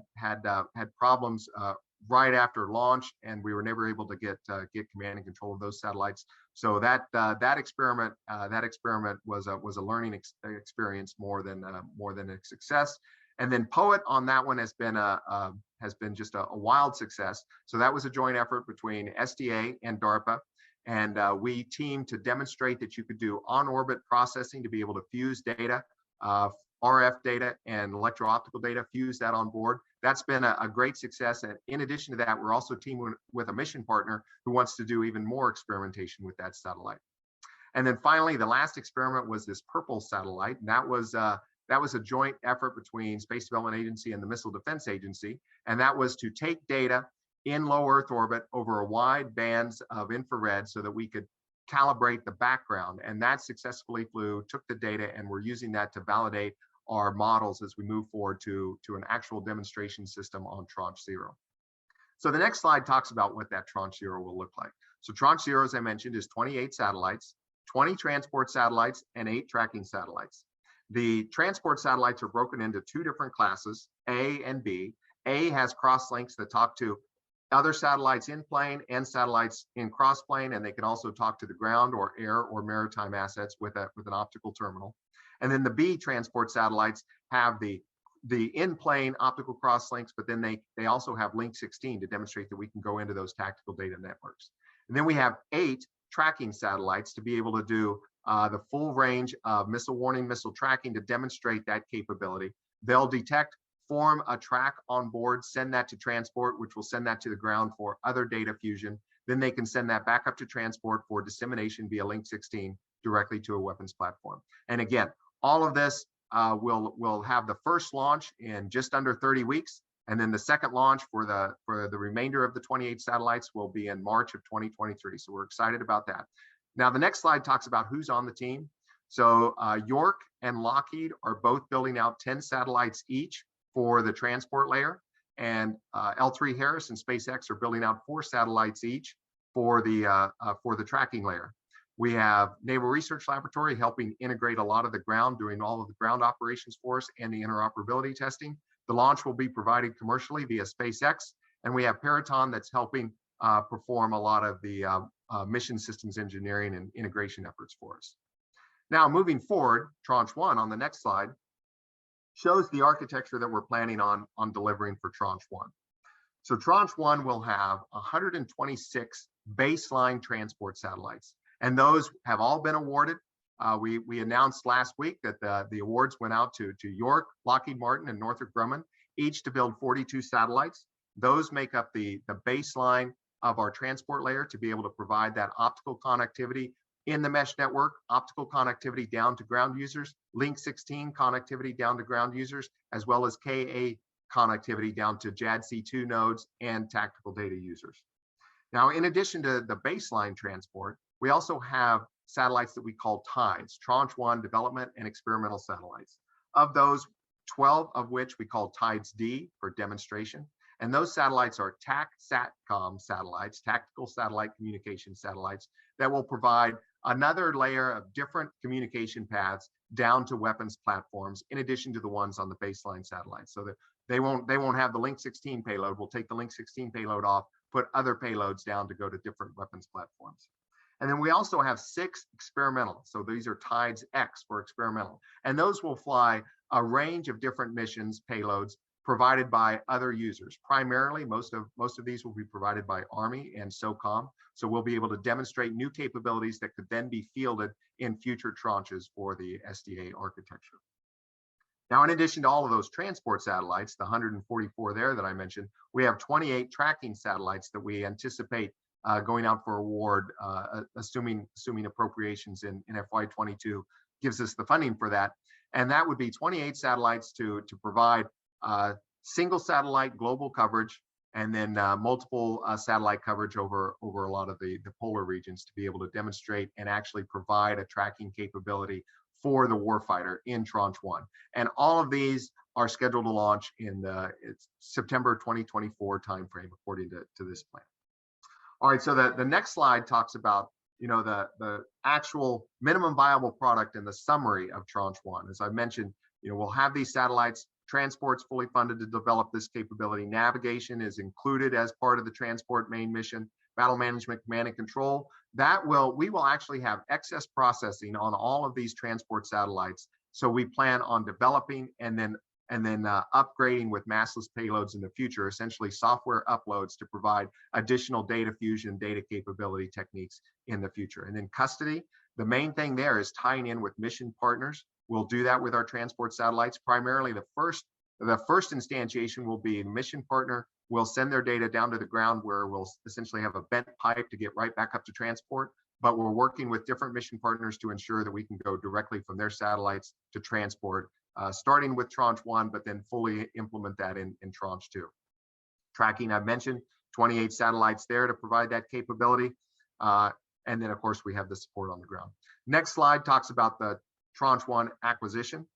problems right after launch, and we were never able to get command and control of those satellites. So that experiment was a learning experience more than a success. And then POET on that one has been just a wild success. So that was a joint effort between SDA and DARPA. And we teamed to demonstrate that you could do on-orbit processing to be able to fuse data, RF data and electro-optical data, fuse that on board. That's been a great success. And in addition to that, we're also teaming with a mission partner who wants to do even more experimentation with that satellite. And then finally, the last experiment was this purple satellite. And that was a joint effort between Space Development Agency and the Missile Defense Agency. And that was to take data in low Earth orbit over a wide bands of infrared so that we could calibrate the background. And that successfully flew, took the data, and we're using that to validate our models as we move forward to an actual demonstration system on Tranche 0. So the next slide talks about what that Tranche 0 will look like. So Tranche 0, as I mentioned, is 28 satellites, 20 transport satellites, and 8 tracking satellites. The transport satellites are broken into 2 different classes, A and B. A has cross links that talk to other satellites in plane and satellites in cross plane, and they can also talk to the ground or air or maritime assets with an optical terminal. And then the B transport satellites have the in-plane optical cross links, but then they also have link 16 to demonstrate that we can go into those tactical data networks. And then we have 8 tracking satellites to be able to do the full range of missile warning, missile tracking to demonstrate that capability. They'll detect, form a track on board, send that to transport, which will send that to the ground for other data fusion. Then they can send that back up to transport for dissemination via link 16 directly to a weapons platform. And again, all of this will have the first launch in just under 30 weeks. And then the second launch for the remainder of the 28 satellites will be in March of 2023. So we're excited about that. Now, the next slide talks about who's on the team. So York and Lockheed are both building out 10 satellites each for the transport layer, and L3 Harris and SpaceX are building out 4 satellites each for the tracking layer. We have Naval Research Laboratory helping integrate a lot of the ground, doing all of the ground operations for us and the interoperability testing. The launch will be provided commercially via SpaceX, and we have Peraton that's helping perform a lot of the mission systems engineering and integration efforts for us. Now, moving forward, Tranche 1 on the next slide shows the architecture that we're planning on delivering for Tranche 1. So Tranche 1 will have 126 baseline transport satellites, and those have all been awarded. We announced last week that the awards went out to York, Lockheed Martin, and Northrop Grumman, each to build 42 satellites. Those make up the baseline of our transport layer to be able to provide that optical connectivity in the mesh network, optical connectivity down to ground users, link 16 connectivity down to ground users, as well as KA connectivity down to JADC2 nodes and tactical data users. Now, in addition to the baseline transport, we also have satellites that we call TIDES, Tranche 1 development and experimental satellites. Of those, 12 of which we call TIDES D for demonstration. And those satellites are TAC-SATCOM satellites, tactical satellite communication satellites, that will provide another layer of different communication paths down to weapons platforms, in addition to the ones on the baseline satellites. So that they won't have the link 16 payload. We'll take the link 16 payload off, put other payloads down to go to different weapons platforms. And then we also have 6 experimental. So these are TIDES X for experimental. And those will fly a range of different missions, payloads, provided by other users. Primarily, most of these will be provided by Army and SOCOM. So we'll be able to demonstrate new capabilities that could then be fielded in future tranches for the SDA architecture. Now, in addition to all of those transport satellites, the 144 there that I mentioned, we have 28 tracking satellites that we anticipate going out for award, assuming appropriations in FY22 gives us the funding for that. And that would be 28 satellites to provide single satellite global coverage, and then multiple satellite coverage over a lot of the polar regions to be able to demonstrate and actually provide a tracking capability for the warfighter in Tranche 1. And all of these are scheduled to launch in the September 2024 timeframe, according to this plan. All right, so the next slide talks about the actual minimum viable product and the summary of Tranche 1. As I mentioned, we'll have these satellites. Transport's fully funded to develop this capability. Navigation is included as part of the transport main mission. Battle management, command and control. We will actually have excess processing on all of these transport satellites. So we plan on developing and then upgrading with massless payloads in the future, essentially software uploads to provide additional data fusion, data capability techniques in the future. And then custody, the main thing there is tying in with mission partners. We'll do that with our transport satellites. Primarily the first instantiation will be a mission partner. We'll send their data down to the ground where we'll essentially have a bent pipe to get right back up to transport. But we're working with different mission partners to ensure that we can go directly from their satellites to transport, starting with Tranche 1, but then fully implement that in Tranche 2. Tracking, I've mentioned, 28 satellites there to provide that capability. And then, of course, we have the support on the ground. Next slide talks about the Tranche 1 acquisition.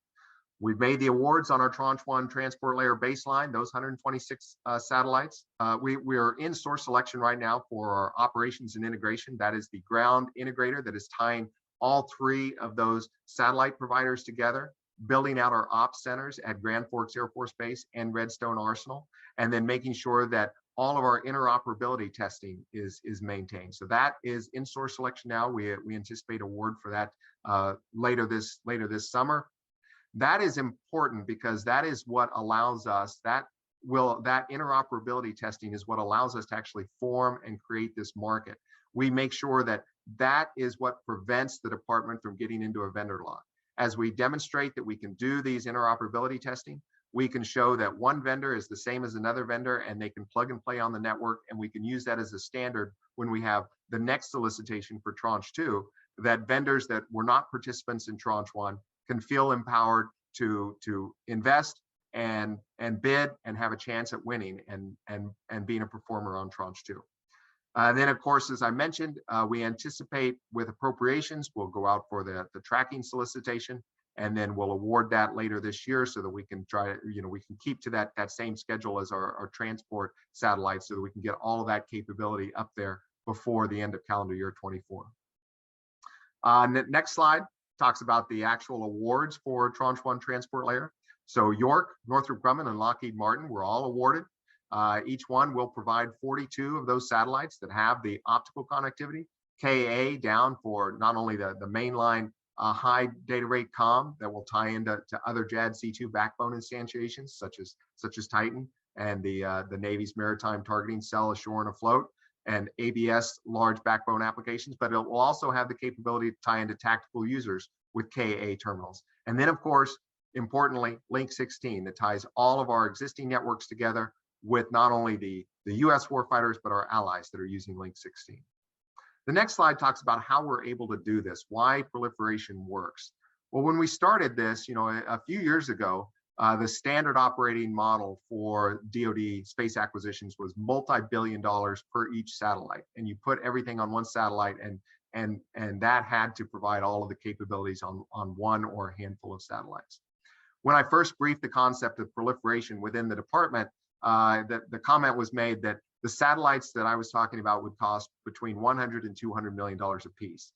We've made the awards on our Tranche 1 transport layer baseline, those 126 satellites. We are in source selection right now for our operations and integration. That is the ground integrator that is tying all three of those satellite providers together, building out our ops centers at Grand Forks Air Force Base and Redstone Arsenal, and then making sure that all of our interoperability testing is maintained. So that is in source selection now. We anticipate award for that later this summer. That is important because that is what allows us, that interoperability testing is what allows us to actually form and create this market. We make sure that that is what prevents the department from getting into a vendor lock. As we demonstrate that we can do these interoperability testing, we can show that one vendor is the same as another vendor and they can plug and play on the network, and we can use that as a standard when we have the next solicitation for Tranche 2, that vendors that were not participants in Tranche 1 can feel empowered to invest and bid and have a chance at winning and being a performer on Tranche 2. Then, of course, as I mentioned, we anticipate with appropriations, we'll go out for the tracking solicitation, and then we'll award that later this year so that we can we can keep to that same schedule as our transport satellites so that we can get all of that capability up there before the end of calendar year 24. Next slide talks about the actual awards for Tranche 1 transport layer. So York, Northrop Grumman, and Lockheed Martin were all awarded. Each one will provide 42 of those satellites that have the optical connectivity, KA down for not only the mainline high data rate comm that will tie into other JADC2 backbone instantiations such as Titan and the Navy's maritime targeting cell ashore and afloat, and ABS large backbone applications, but it will also have the capability to tie into tactical users with KA terminals. And then, of course, importantly, Link 16 that ties all of our existing networks together with not only the US warfighters, but our allies that are using Link 16. The next slide talks about how we're able to do this, why proliferation works. Well, when we started this, a few years ago, the standard operating model for DoD space acquisitions was multi-billion dollars per each satellite, and you put everything on one satellite, and that had to provide all of the capabilities on one or a handful of satellites. When I first briefed the concept of proliferation within the department, the comment was made that the satellites that I was talking about would cost between $100 and $200 million a piece.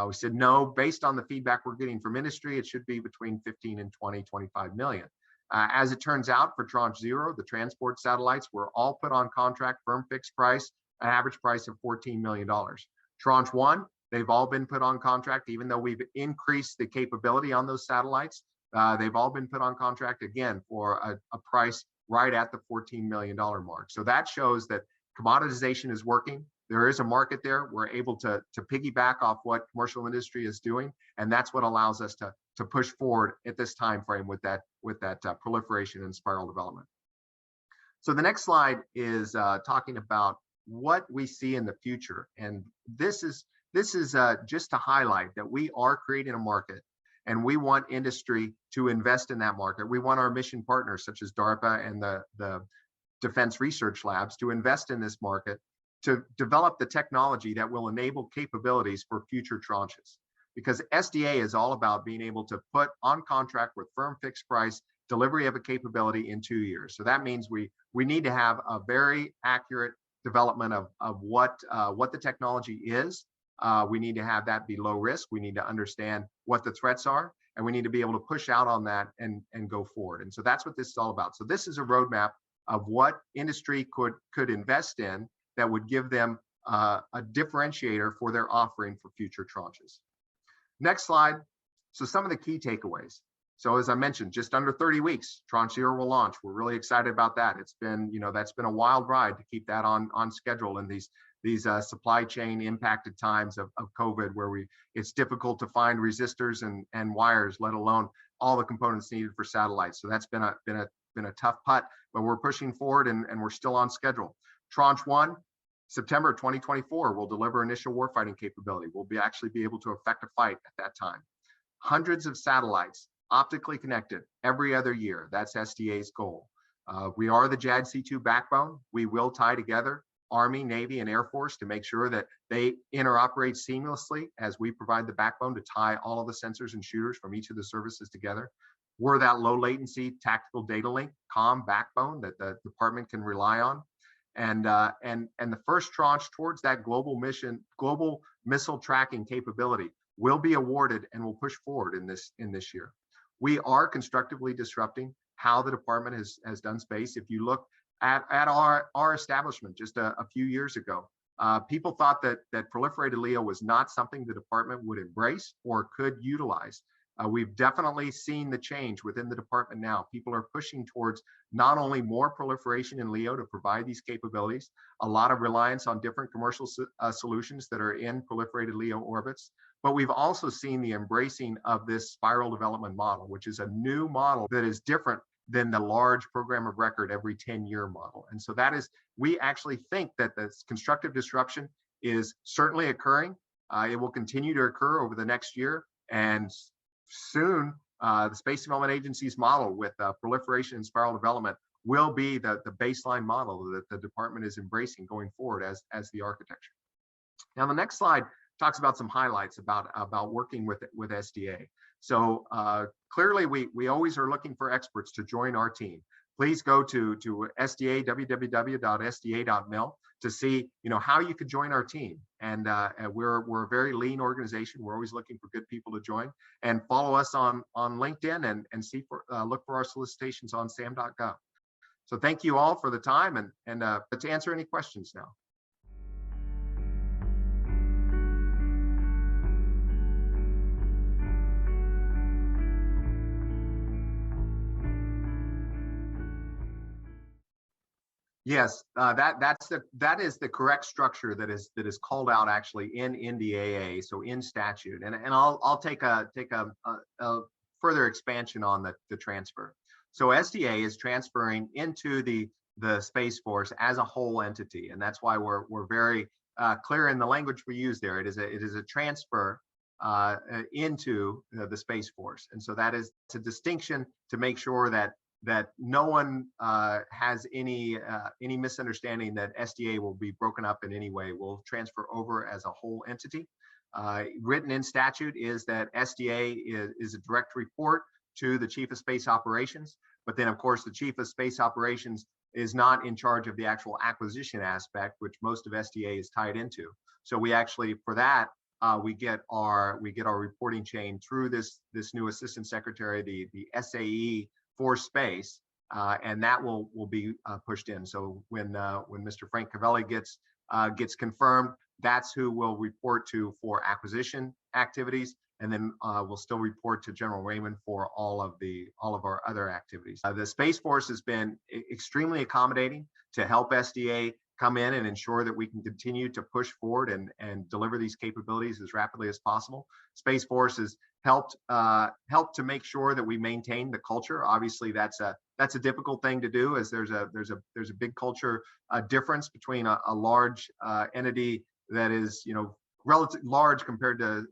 We said, no, based on the feedback we're getting from industry, it should be between 15 and 20, 25 million. As it turns out, for Tranche 0, the transport satellites were all put on contract, firm fixed price, an average price of $14 million. Tranche 1, they've all been put on contract, even though we've increased the capability on those satellites. They've all been put on contract, again, for a price right at the $14 million mark. So that shows that commoditization is working. There is a market there. We're able to piggyback off what commercial industry is doing, and that's what allows us to push forward at this time frame with that proliferation and spiral development. So the next slide is talking about what we see in the future. And this is just to highlight that we are creating a market, and we want industry to invest in that market. We want our mission partners such as DARPA and the Defense Research Labs to invest in this market, to develop the technology that will enable capabilities for future tranches. Because SDA is all about being able to put on contract with firm fixed price delivery of a capability in 2 years. So that means we need to have a very accurate development of what the technology is. We need to have that be low risk. We need to understand what the threats are, and we need to be able to push out on that and go forward. And so that's what this is all about. So this is a roadmap of what industry could invest in that would give them a differentiator for their offering for future tranches. Next slide. So some of the key takeaways. So as I mentioned, just under 30 weeks, Tranche 0 will launch. We're really excited about that. It's been, that's been a wild ride to keep that on schedule in these supply chain impacted times of COVID, where it's difficult to find resistors and wires, let alone all the components needed for satellites. So that's been a tough putt, but we're pushing forward and we're still on schedule. Tranche 1, September 2024, will deliver initial warfighting capability. We'll actually be able to effect a fight at that time. Hundreds of satellites optically connected every other year. That's SDA's goal. We are the JADC2 backbone. We will tie together Army, Navy, and Air Force to make sure that they interoperate seamlessly as we provide the backbone to tie all of the sensors and shooters from each of the services together. We're that low latency tactical data link comm backbone that the department can rely on. And the first tranche towards that global missile tracking capability will be awarded and will push forward in this year. We are constructively disrupting how the department has done space. If you look at our establishment just a few years ago, people thought that proliferated LEO was not something the department would embrace or could utilize. We've definitely seen the change within the department now. People are pushing towards not only more proliferation in LEO to provide these capabilities, a lot of reliance on different commercial solutions that are in proliferated LEO orbits, but we've also seen the embracing of this spiral development model, which is a new model that is different than the large program of record every 10-year model. And so we actually think that this constructive disruption is certainly occurring. It will continue to occur over the next year, and soon the Space Development Agency's model with proliferation and spiral development will be the baseline model that the department is embracing going forward as the architecture. Now the next slide talks about some highlights about working with SDA. So clearly we always are looking for experts to join our team. Please go to SDA, www.sda.mil, to see how you could join our team. And we're a very lean organization. We're always looking for good people to join. And follow us on LinkedIn and look for our solicitations on sam.gov. So thank you all for the time, and to answer any questions now. Yes, that is the correct structure that is called out actually in NDAA, so in statute, and I'll take a further expansion on the transfer. So SDA is transferring into the Space Force as a whole entity, and that's why we're very clear in the language we use there. It is a transfer into the Space Force, and so it's a distinction to make sure that no one has any misunderstanding that SDA will be broken up in any way. We'll transfer over as a whole entity. Written in statute is that SDA is a direct report to the Chief of Space Operations, but then of course the Chief of Space Operations is not in charge of the actual acquisition aspect, which most of SDA is tied into. So we actually, for that, we get our reporting chain through this new Assistant Secretary, the SAE for Space, and that will be pushed in. So when Mr. Frank Cavelli gets confirmed, that's who we'll report to for acquisition activities, and then we'll still report to General Raymond for all of our other activities. The Space Force has been extremely accommodating to help SDA come in and ensure that we can continue to push forward and deliver these capabilities as rapidly as possible. Space Force has helped to make sure that we maintain the culture. Obviously, that's a difficult thing to do, as there's a big culture difference between a large entity that is, you know, relatively large compared to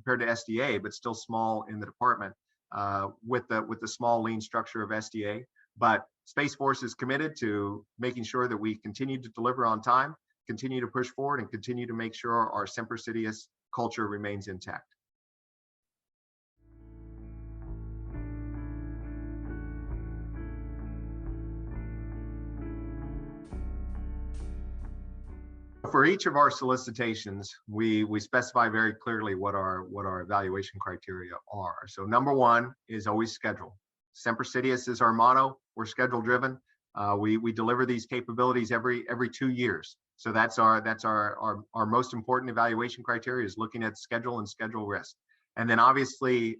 SDA, but still small in the department, with the small lean structure of SDA. But Space Force is committed to making sure that we continue to deliver on time, continue to push forward, and continue to make sure our Semper Citius culture remains intact. For each of our solicitations, we specify very clearly what our evaluation criteria are. So number one is always schedule. Semper Citius is our motto. We're schedule driven. We deliver these capabilities every 2 years. So that's our most important evaluation criteria, is looking at schedule and schedule risk. And then obviously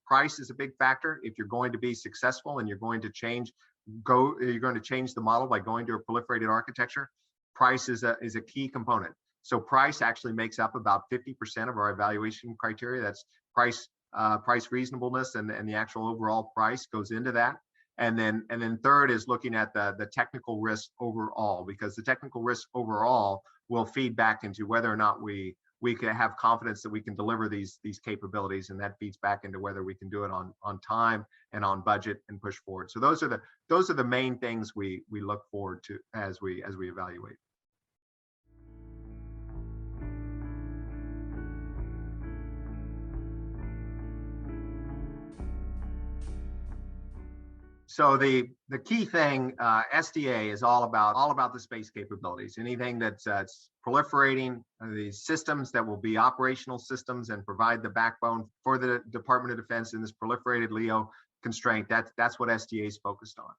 price is a big factor. If you're going to be successful and you're going to change the model by going to a proliferated architecture, price is a key component. So price actually makes up about 50% of our evaluation criteria. That's price reasonableness, and the actual overall price goes into that. And then third is looking at the technical risk overall, because the technical risk overall will feed back into whether or not we can have confidence that we can deliver these capabilities, and that feeds back into whether we can do it on time and on budget and push forward. So those are the main things we look forward to as we evaluate. So the key thing, SDA is all about the space capabilities. Anything that's proliferating, the systems that will be operational systems and provide the backbone for the Department of Defense in this proliferated LEO constraint. That's what SDA is focused on.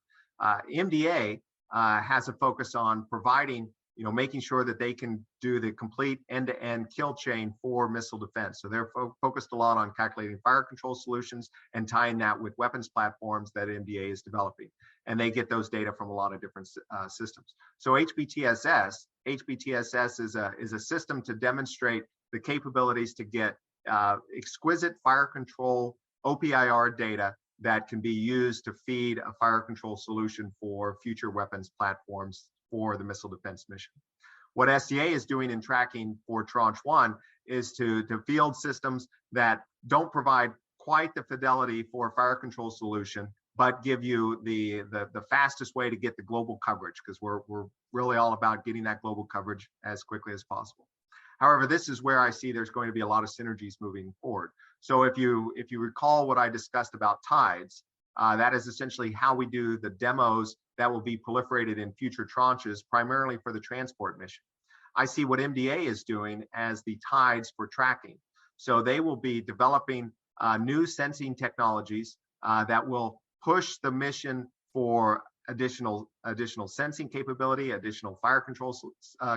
MDA has a focus on providing, you know, making sure that they can do the complete end-to-end kill chain for missile defense. So they're focused a lot on calculating fire control solutions and tying that with weapons platforms that MDA is developing. And they get those data from a lot of different systems. So HBTSS is a system to demonstrate the capabilities to get exquisite fire control OPIR data that can be used to feed a fire control solution for future weapons platforms for the missile defense mission. What SDA is doing in tracking for Tranche 1 is to field systems that don't provide quite the fidelity for a fire control solution, but give you the fastest way to get the global coverage, because we're really all about getting that global coverage as quickly as possible. However, this is where I see there's going to be a lot of synergies moving forward. So if you recall what I discussed about tides, that is essentially how we do the demos that will be proliferated in future tranches, primarily for the transport mission. I see what MDA is doing as the tides for tracking. So they will be developing new sensing technologies that will push the mission for additional sensing capability, additional fire control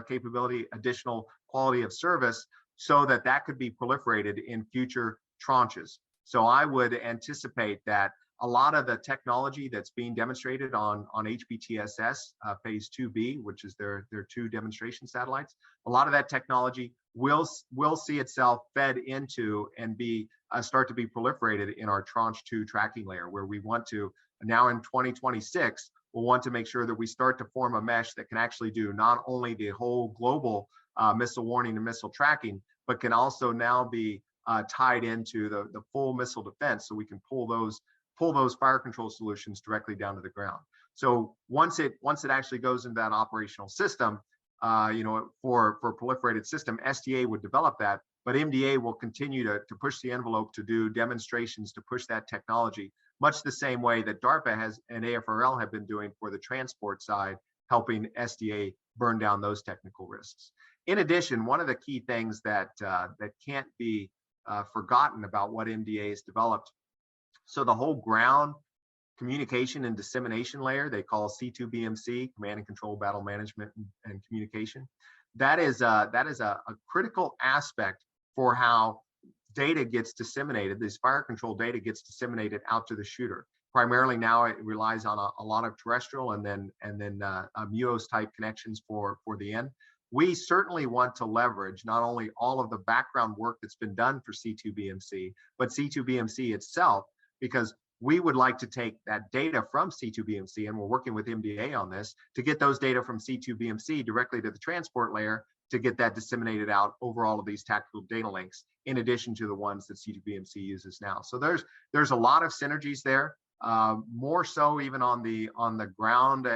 capability, additional quality of service, so that could be proliferated in future tranches. So I would anticipate that a lot of the technology that's being demonstrated on HBTSS phase 2B, which is their 2 demonstration satellites, a lot of that technology will see itself fed into and start to be proliferated in our Tranche 2 tracking layer, where we want to, now in 2026, we'll want to make sure that we start to form a mesh that can actually do not only the whole global missile warning and missile tracking, but can also now be tied into the full missile defense, so we can pull those fire control solutions directly down to the ground. So once it actually goes into that operational system, for a proliferated system, SDA would develop that, but MDA will continue to push the envelope to do demonstrations to push that technology, much the same way that DARPA and AFRL have been doing for the transport side, helping SDA burn down those technical risks. In addition, one of the key things that can't be forgotten about what MDA has developed, so the whole ground communication and dissemination layer, they call C2BMC, Command and Control, Battle Management and Communication. That is a critical aspect for how data gets disseminated. This fire control data gets disseminated out to the shooter. Primarily now it relies on a lot of terrestrial and then MUOS type connections for the end. We certainly want to leverage not only all of the background work that's been done for C2BMC, but C2BMC itself, because we would like to take that data from C2BMC, and we're working with MDA on this, to get those data from C2BMC directly to the transport layer to get that disseminated out over all of these tactical data links, in addition to the ones that C2BMC uses now. So there's a lot of synergies there, more so even on the ground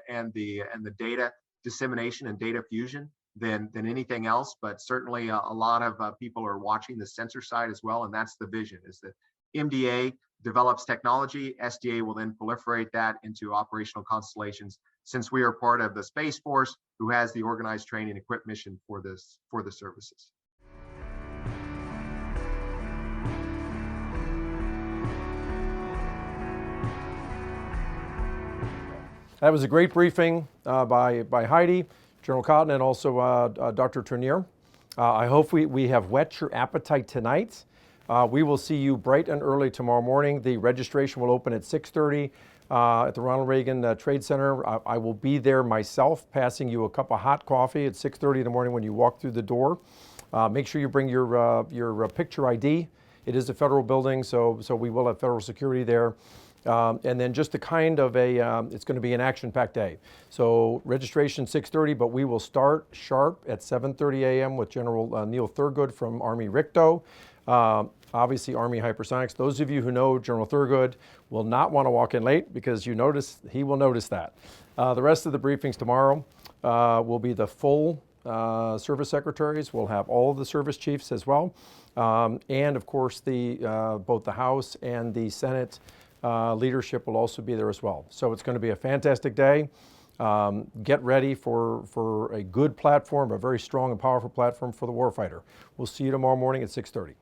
and the data dissemination and data fusion than anything else. But certainly a lot of people are watching the sensor side as well, and that's the vision, is that MDA develops technology, SDA will then proliferate that into operational constellations, since we are part of the Space Force, who has the organized training equipped mission for the services.
That was a great briefing by Heidi, General Cotton, and also Dr. Tournear. I hope we have whet your appetite tonight. We will see you bright and early tomorrow morning. The registration will open at 6:30 at the Ronald Reagan Trade Center. I will be there myself, passing you a cup of hot coffee at 6:30 in the morning when you walk through the door. Make sure you bring your picture ID. It is a federal building, so we will have federal security there. And then just the kind of it's going to be an action-packed day. So registration 6:30, but we will start sharp at 7:30 a.m. with General Neil Thurgood from Army RICTO. Obviously Army Hypersonics. Those of you who know General Thurgood will not want to walk in late, because he will notice that. The rest of the briefings tomorrow will be the full service secretaries. We'll have all of the service chiefs as well. And of course both the House and the Senate leadership will also be there as well. So it's going to be a fantastic day. Get ready for a good platform, a very strong and powerful platform for the warfighter. We'll see you tomorrow morning at 6:30.